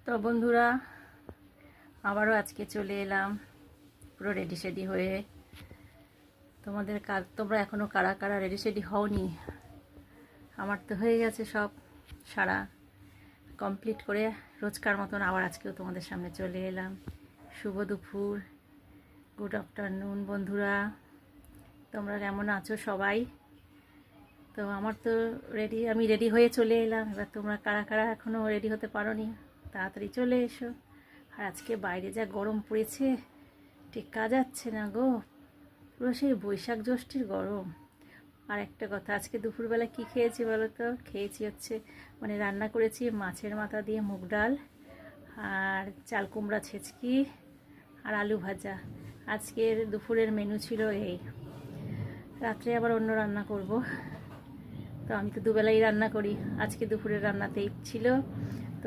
তো বন্ধুরা, আবারও আজকে চলে এলাম পুরো রেডি সেডি হয়ে। তোমাদের তোমরা এখনও কারা কারা রেডি সেডি হওনি? আমার তো হয়ে গেছে সব সারা কমপ্লিট করে রোজকার মতন আবার আজকেও তোমাদের সামনে চলে এলাম। শুভ দুপুর, গুড আফটারনুন বন্ধুরা, তোমরা কেমন আছো সবাই? তো আমার তো আমি রেডি হয়ে চলে এলাম। এবার তোমরা কারা কারা এখনও রেডি হতে পারোনি, তাড়াতাড়ি চলে এসো। আর আজকে বাইরে যা গরম পড়েছে, টেকা যাচ্ছে না গো, পুরো সেই বৈশাখ জ্যৈষ্ঠীর গরম। আর একটা কথা, আজকে দুপুরবেলা কি খেয়েছি বলো তো? খেয়েছি হচ্ছে রান্না করেছি মাছের মাথা দিয়ে মুগ ডাল আর চাল কুমড়া ছেঁচকি আর আলু ভাজা। আজকের দুপুরের মেনু ছিল এই। রাত্রে আবার অন্য রান্না করব। তো আমি তো দুবেলাই রান্না করি, আজকে দুপুরের রান্নাতেই ছিল